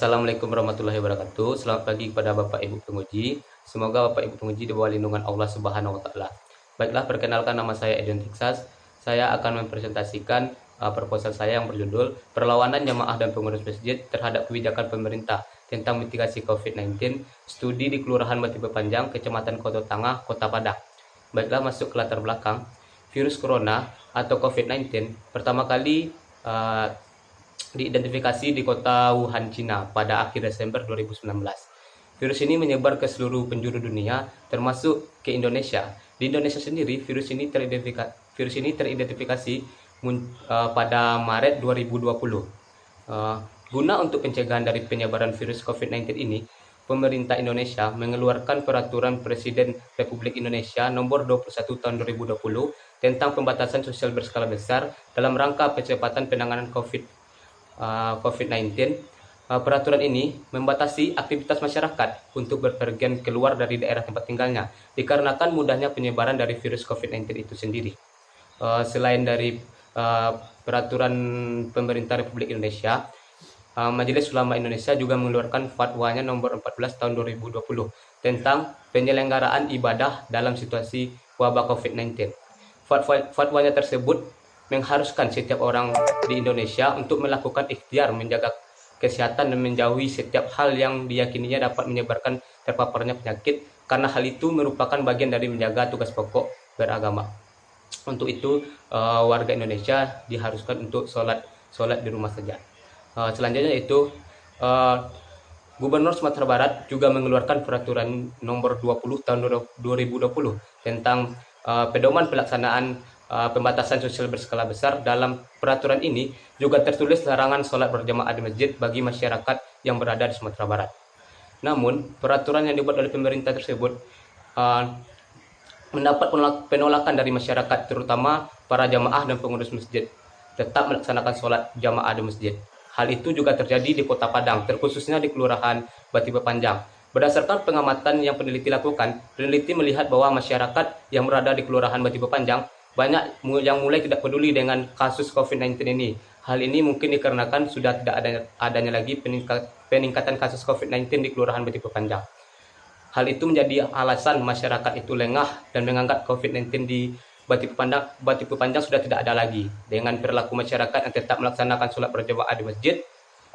Assalamualaikum warahmatullahi wabarakatuh. Selamat pagi kepada Bapak Ibu penguji. Semoga Bapak Ibu penguji di bawah lindungan Allah Subhanahu wa taala. Baiklah, perkenalkan, nama saya Edwin Texas. Saya akan mempresentasikan proposal saya yang berjudul Perlawanan Jamaah dan Pengurus Masjid terhadap Kebijakan Pemerintah tentang Mitigasi COVID-19, Studi di Kelurahan Batu Panjang, Kecamatan Kota Tangah, Kota Padang. Baiklah, masuk ke latar belakang. Virus Corona atau COVID-19 pertama kali diidentifikasi di kota Wuhan, Cina pada akhir Desember 2019. Virus ini menyebar ke seluruh penjuru dunia, termasuk ke Indonesia. Di Indonesia sendiri, virus ini teridentifikasi pada Maret 2020. Guna untuk pencegahan dari penyebaran virus COVID-19 ini, pemerintah Indonesia mengeluarkan Peraturan Presiden Republik Indonesia Nomor 21 Tahun 2020 tentang pembatasan sosial berskala besar dalam rangka percepatan penanganan COVID-19. Peraturan ini membatasi aktivitas masyarakat untuk berpergian keluar dari daerah tempat tinggalnya dikarenakan mudahnya penyebaran dari virus COVID-19 itu sendiri. Selain dari peraturan pemerintah Republik Indonesia, Majelis Ulama Indonesia juga mengeluarkan fatwanya nomor 14 tahun 2020 tentang penyelenggaraan ibadah dalam situasi wabah COVID-19. Fatwanya tersebut mengharuskan setiap orang di Indonesia untuk melakukan ikhtiar menjaga kesehatan dan menjauhi setiap hal yang diyakininya dapat menyebarkan terpaparnya penyakit, karena hal itu merupakan bagian dari menjaga tugas pokok beragama. Untuk itu, warga Indonesia diharuskan untuk sholat di rumah saja. Selanjutnya itu, Gubernur Sumatera Barat juga mengeluarkan Peraturan Nomor 20 Tahun 2020 tentang pedoman pelaksanaan pembatasan sosial berskala besar. Dalam peraturan ini juga tertulis larangan sholat berjamaah di masjid bagi masyarakat yang berada di Sumatera Barat. Namun, peraturan yang dibuat oleh pemerintah tersebut mendapat penolakan dari masyarakat, terutama para jamaah dan pengurus masjid, tetap melaksanakan sholat jamaah di masjid. Hal itu juga terjadi di Kota Padang, terkhususnya di Kelurahan Batu Panjang. Berdasarkan pengamatan yang peneliti lakukan, peneliti melihat bahwa masyarakat yang berada di Kelurahan Batu Panjang banyak yang mulai tidak peduli dengan kasus COVID-19 ini. Hal ini mungkin dikarenakan sudah tidak adanya lagi peningkatan kasus COVID-19 di Kelurahan Batu Panjang. Hal itu menjadi alasan masyarakat itu lengah dan menganggap COVID-19 di Batu Panjang sudah tidak ada lagi. Dengan perilaku masyarakat yang tetap melaksanakan sholat berjamaah di masjid,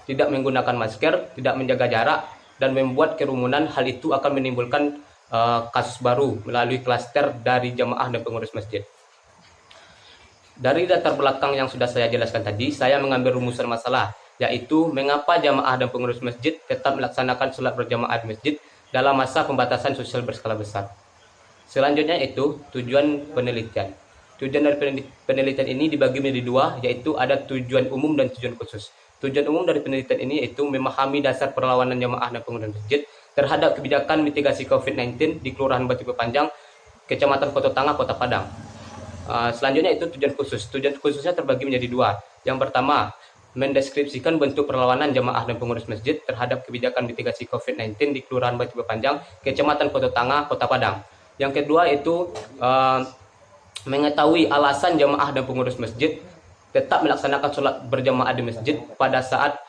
tidak menggunakan masker, tidak menjaga jarak, dan membuat kerumunan, hal itu akan menimbulkan kasus baru melalui klaster dari jamaah dan pengurus masjid. Dari latar belakang yang sudah saya jelaskan tadi, saya mengambil rumusan masalah, yaitu mengapa jamaah dan pengurus masjid tetap melaksanakan sholat berjamaah di masjid dalam masa pembatasan sosial berskala besar. Selanjutnya itu tujuan penelitian. Tujuan dari penelitian ini dibagi menjadi dua, yaitu ada tujuan umum dan tujuan khusus. Tujuan umum dari penelitian ini yaitu memahami dasar perlawanan jamaah dan pengurus masjid terhadap kebijakan mitigasi COVID-19 di Kelurahan Batu Panjang, Kecamatan Kota Tangah, Kota Padang. Selanjutnya itu tujuan khusus. Tujuan khususnya terbagi menjadi dua. Yang pertama, mendeskripsikan bentuk perlawanan jamaah dan pengurus masjid terhadap kebijakan mitigasi COVID-19 di Kelurahan Batu Panjang, Kecamatan Kota Tangah, Kota Padang. Yang kedua itu mengetahui alasan jamaah dan pengurus masjid tetap melaksanakan sholat berjamaah di masjid pada saat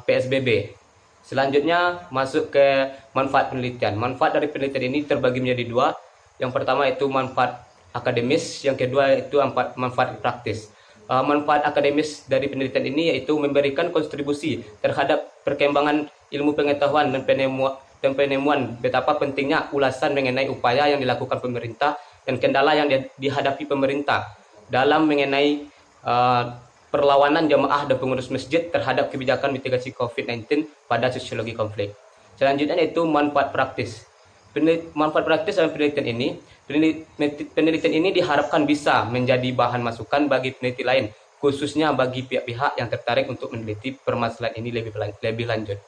PSBB. Selanjutnya masuk ke manfaat penelitian. Manfaat dari penelitian ini terbagi menjadi dua. Yang pertama itu manfaat akademis, yang kedua itu manfaat praktis. Manfaat akademis dari penelitian ini yaitu memberikan kontribusi terhadap perkembangan ilmu pengetahuan dan penemuan betapa pentingnya ulasan mengenai upaya yang dilakukan pemerintah dan kendala yang dihadapi pemerintah dalam mengenai perlawanan jamaah dan pengurus masjid terhadap kebijakan mitigasi COVID-19 pada sosiologi konflik. Selanjutnya yaitu manfaat praktis. Manfaat praktis dalam penelitian ini diharapkan bisa menjadi bahan masukan bagi peneliti lain, khususnya bagi pihak-pihak yang tertarik untuk meneliti permasalahan ini lebih lanjut.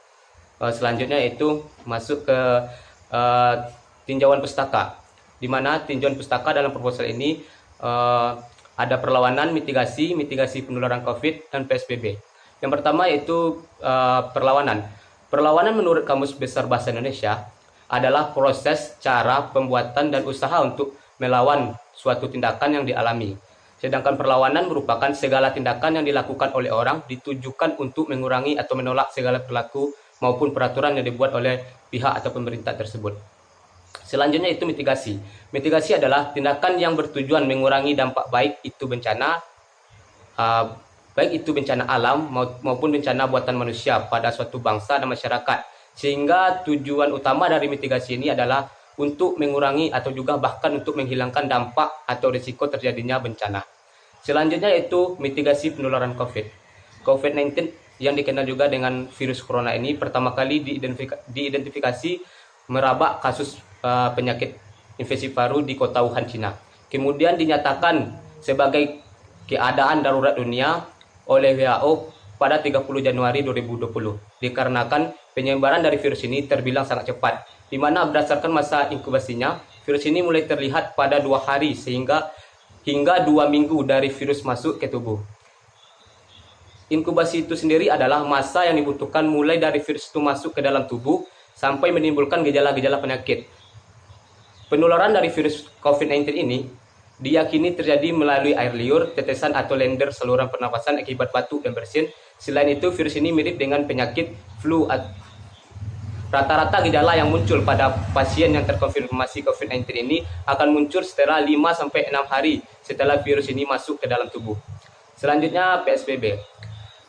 Selanjutnya itu masuk ke tinjauan pustaka, di mana tinjauan pustaka dalam proposal ini ada perlawanan, mitigasi penularan COVID dan PSBB. Yang pertama yaitu perlawanan. Perlawanan menurut Kamus Besar Bahasa Indonesia adalah proses, cara, pembuatan, dan usaha untuk melawan suatu tindakan yang dialami. Sedangkan perlawanan merupakan segala tindakan yang dilakukan oleh orang ditujukan untuk mengurangi atau menolak segala perilaku maupun peraturan yang dibuat oleh pihak atau pemerintah tersebut. Selanjutnya itu mitigasi. Mitigasi adalah tindakan yang bertujuan mengurangi dampak baik itu bencana alam maupun bencana buatan manusia pada suatu bangsa dan masyarakat. Sehingga tujuan utama dari mitigasi ini adalah untuk mengurangi atau juga bahkan untuk menghilangkan dampak atau risiko terjadinya bencana. Selanjutnya yaitu mitigasi penularan COVID-19 yang dikenal juga dengan virus corona ini pertama kali diidentifikasi merabak kasus penyakit infeksi paru di kota Wuhan, Cina. Kemudian dinyatakan sebagai keadaan darurat dunia oleh WHO pada 30 Januari 2020 dikarenakan penyebaran dari virus ini terbilang sangat cepat, di mana berdasarkan masa inkubasinya, virus ini mulai terlihat pada 2 hari hingga 2 minggu dari virus masuk ke tubuh. Inkubasi itu sendiri adalah masa yang dibutuhkan mulai dari virus itu masuk ke dalam tubuh sampai menimbulkan gejala-gejala penyakit. Penularan dari virus COVID-19 ini diyakini terjadi melalui air liur, tetesan atau lender saluran pernapasan akibat batuk dan bersin. Selain itu, virus ini mirip dengan penyakit flu. Rata-rata gejala yang muncul pada pasien yang terkonfirmasi COVID-19 ini akan muncul setelah 5-6 hari setelah virus ini masuk ke dalam tubuh. Selanjutnya PSBB.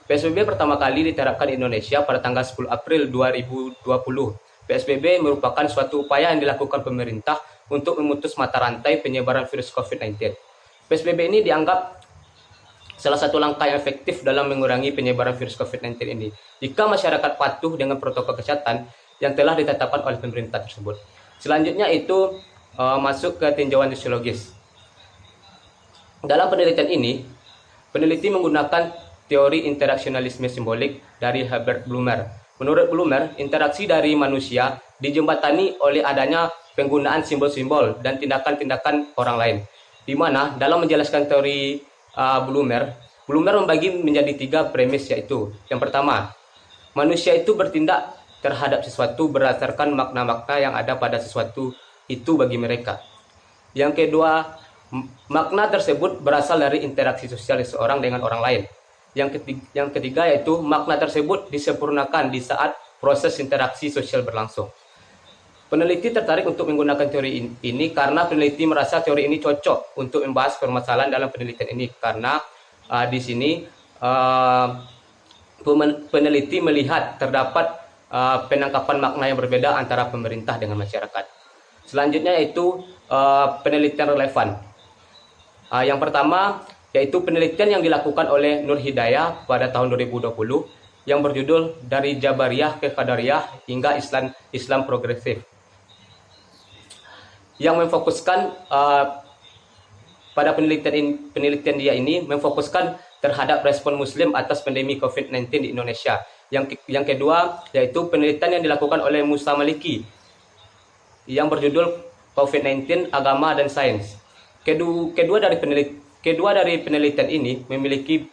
PSBB pertama kali diterapkan di Indonesia pada tanggal 10 April 2020. PSBB merupakan suatu upaya yang dilakukan pemerintah untuk memutus mata rantai penyebaran virus COVID-19. PSBB ini dianggap salah satu langkah yang efektif dalam mengurangi penyebaran virus COVID-19 ini. Jika masyarakat patuh dengan protokol kesehatan yang telah ditetapkan oleh pemerintah tersebut. Selanjutnya itu masuk ke tinjauan sosiologis. Dalam penelitian ini, peneliti menggunakan teori interaksionalisme simbolik dari Herbert Blumer. Menurut Blumer, interaksi dari manusia dijembatani oleh adanya penggunaan simbol-simbol dan tindakan-tindakan orang lain. Di mana dalam menjelaskan teori Blumer membagi menjadi 3 premis, yaitu yang pertama, manusia itu bertindak terhadap sesuatu berdasarkan makna-makna yang ada pada sesuatu itu bagi mereka. Yang kedua, makna tersebut berasal dari interaksi sosial seseorang dengan orang lain. Yang ketiga yaitu makna tersebut disempurnakan di saat proses interaksi sosial berlangsung. Peneliti tertarik untuk menggunakan teori ini karena peneliti merasa teori ini cocok untuk membahas permasalahan dalam penelitian ini, karena di sini peneliti melihat terdapat penangkapan makna yang berbeda antara pemerintah dengan masyarakat. Selanjutnya yaitu penelitian relevan. Yang pertama yaitu penelitian yang dilakukan oleh Nur Hidayah pada tahun 2020 yang berjudul Dari Jabariyah ke Qadariyah hingga Islam Progresif, yang memfokuskan pada penelitian dia ini memfokuskan terhadap respon Muslim atas pandemi COVID-19 di Indonesia. Yang kedua yaitu penelitian yang dilakukan oleh Musa Maliki yang berjudul COVID-19 Agama dan Sains. Kedua dari penelitian ini memiliki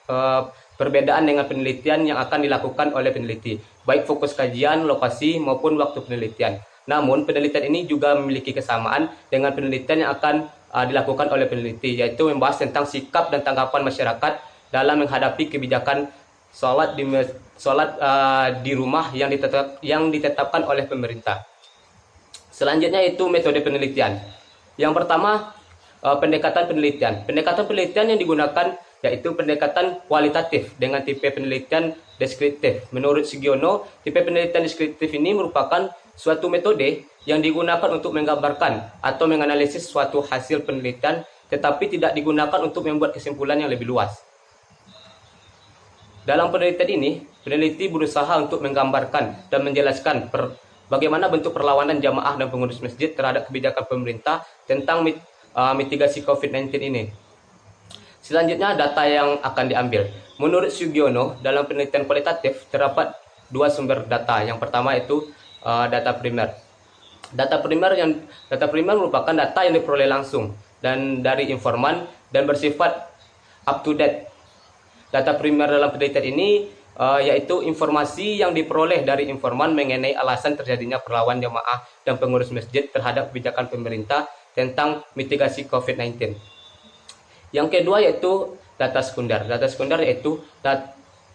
perbedaan dengan penelitian yang akan dilakukan oleh peneliti, baik fokus kajian, lokasi maupun waktu penelitian. Namun penelitian ini juga memiliki kesamaan dengan penelitian yang akan dilakukan oleh peneliti, yaitu membahas tentang sikap dan tanggapan masyarakat dalam menghadapi kebijakan sholat di rumah yang ditetapkan oleh pemerintah. Selanjutnya itu metode penelitian. Yang pertama, pendekatan penelitian. Pendekatan penelitian yang digunakan yaitu pendekatan kualitatif dengan tipe penelitian deskriptif. Menurut Sugiono, tipe penelitian deskriptif ini merupakan suatu metode yang digunakan untuk menggambarkan atau menganalisis suatu hasil penelitian, tetapi tidak digunakan untuk membuat kesimpulan yang lebih luas. Dalam penelitian ini, peneliti berusaha untuk menggambarkan dan menjelaskan bagaimana bentuk perlawanan jamaah dan pengurus masjid terhadap kebijakan pemerintah tentang mitigasi COVID-19 ini. Selanjutnya, data yang akan diambil. Menurut Sugiono, dalam penelitian kualitatif terdapat 2 sumber data. Yang pertama itu data primer. Data primer merupakan data yang diperoleh langsung dan dari informan dan bersifat up to date. Data primer dalam penelitian ini yaitu informasi yang diperoleh dari informan mengenai alasan terjadinya perlawanan jamaah dan pengurus masjid terhadap kebijakan pemerintah tentang mitigasi COVID-19. Yang kedua yaitu data sekunder. Data sekunder yaitu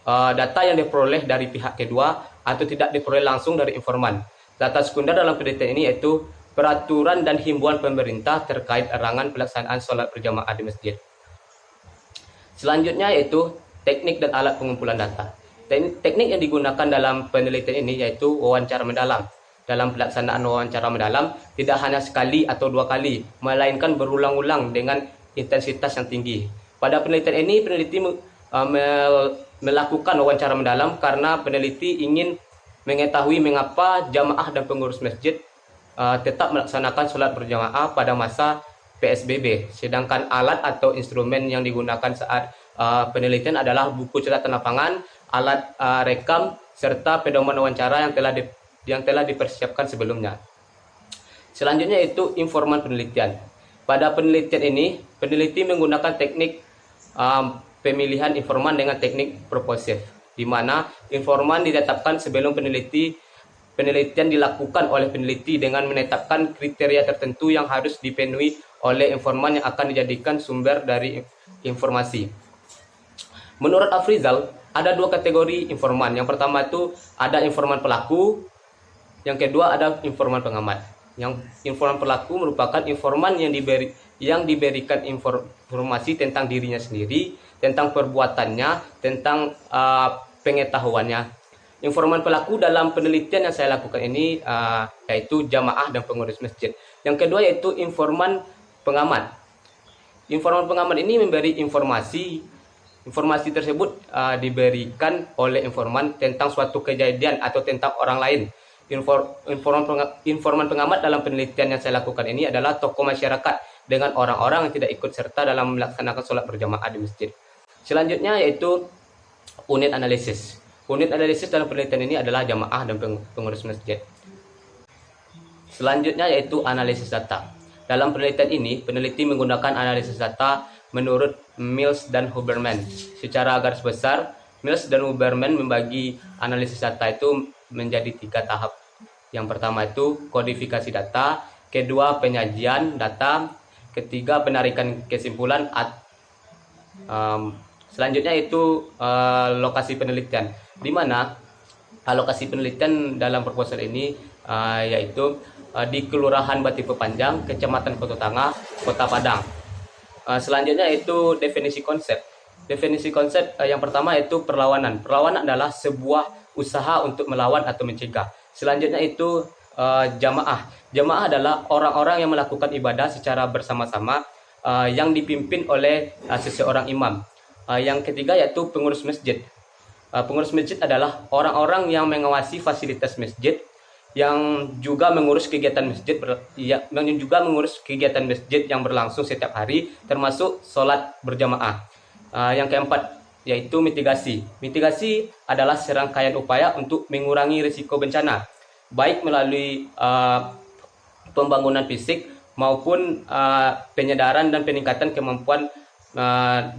data yang diperoleh dari pihak kedua atau tidak diperoleh langsung dari informan. Data sekunder dalam penelitian ini yaitu peraturan dan himbauan pemerintah terkait larangan pelaksanaan sholat berjamaah di masjid. Selanjutnya yaitu teknik dan alat pengumpulan data. Teknik yang digunakan dalam penelitian ini yaitu wawancara mendalam. Dalam pelaksanaan wawancara mendalam, tidak hanya sekali atau dua kali, melainkan berulang-ulang dengan intensitas yang tinggi. Pada penelitian ini, peneliti melakukan wawancara mendalam karena peneliti ingin mengetahui mengapa jamaah dan pengurus masjid tetap melaksanakan sholat berjamaah pada masa PSBB. Sedangkan alat atau instrumen yang digunakan saat penelitian adalah buku catatan lapangan, alat rekam, serta pedoman wawancara yang telah dipersiapkan sebelumnya. Selanjutnya itu informan penelitian. Pada penelitian ini, peneliti menggunakan teknik pemilihan informan dengan teknik proposif, di mana informan ditetapkan sebelum penelitian dilakukan oleh peneliti dengan menetapkan kriteria tertentu yang harus dipenuhi oleh informan yang akan dijadikan sumber dari informasi. Menurut Afrizal, ada dua kategori informan. Yang pertama itu ada informan pelaku, yang kedua ada informan pengamat. Yang informan pelaku merupakan informan yang diberikan informasi tentang dirinya sendiri, tentang perbuatannya, tentang pengetahuannya. Informan pelaku dalam penelitian yang saya lakukan ini yaitu jamaah dan pengurus masjid. Yang kedua yaitu informan pengamat. Informan pengamat ini memberi informasi tersebut diberikan oleh informan tentang suatu kejadian atau tentang orang lain. Informan pengamat dalam penelitian yang saya lakukan ini adalah tokoh masyarakat dengan orang-orang yang tidak ikut serta dalam melaksanakan sholat berjamaah di masjid. Selanjutnya yaitu unit analisis. Unit analisis dalam penelitian ini adalah jamaah dan pengurus masjid. Selanjutnya yaitu analisis data. Dalam penelitian ini, peneliti menggunakan analisis data menurut Mills dan Huberman. Secara garis besar, Mills dan Huberman membagi analisis data itu menjadi 3 tahap. Yang pertama itu kodifikasi data, kedua penyajian data, ketiga penarikan kesimpulan. Selanjutnya itu lokasi penelitian, di mana lokasi penelitian dalam proposal ini yaitu di Kelurahan Batipe Panjang, Kecamatan Kota Tangah, Kota Padang. Selanjutnya itu definisi konsep. Definisi konsep yang pertama itu perlawanan. Perlawanan adalah sebuah usaha untuk melawan atau mencegah. Selanjutnya itu jamaah. Jamaah adalah orang-orang yang melakukan ibadah secara bersama-sama yang dipimpin oleh seseorang imam. Yang ketiga yaitu pengurus masjid. Pengurus masjid adalah orang-orang yang mengawasi fasilitas masjid, yang juga mengurus kegiatan masjid yang berlangsung setiap hari, termasuk sholat berjamaah. Yang keempat yaitu mitigasi. Mitigasi adalah serangkaian upaya untuk mengurangi risiko bencana, baik melalui pembangunan fisik maupun penyedaran dan peningkatan kemampuan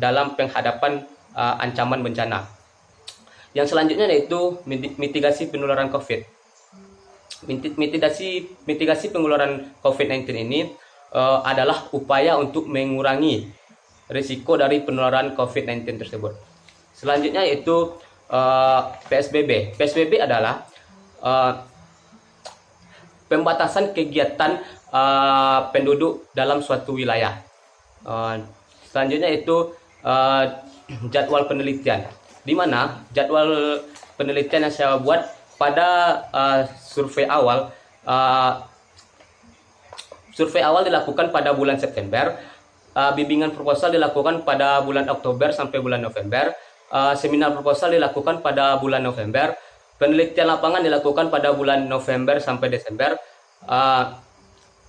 dalam penghadapan ancaman bencana. Yang selanjutnya yaitu mitigasi penularan COVID. Mitigasi penularan COVID-19 ini adalah upaya untuk mengurangi risiko dari penularan COVID-19 tersebut. Selanjutnya yaitu PSBB. PSBB adalah pembatasan kegiatan penduduk dalam suatu wilayah. Selanjutnya itu jadwal penelitian, di mana jadwal penelitian yang saya buat pada survei awal dilakukan pada bulan September, bimbingan proposal dilakukan pada bulan Oktober sampai bulan November, seminar proposal dilakukan pada bulan November, penelitian lapangan dilakukan pada bulan November sampai Desember,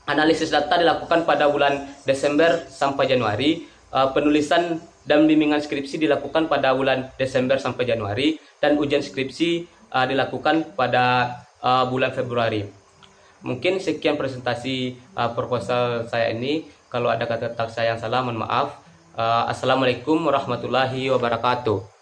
analisis data dilakukan pada bulan Desember sampai Januari, penulisan dan bimbingan skripsi dilakukan pada bulan Desember sampai Januari, dan ujian skripsi dilakukan pada bulan Februari. Mungkin sekian presentasi proposal saya ini. Kalau ada kata-kata saya yang salah, mohon maaf. Assalamualaikum warahmatullahi wabarakatuh.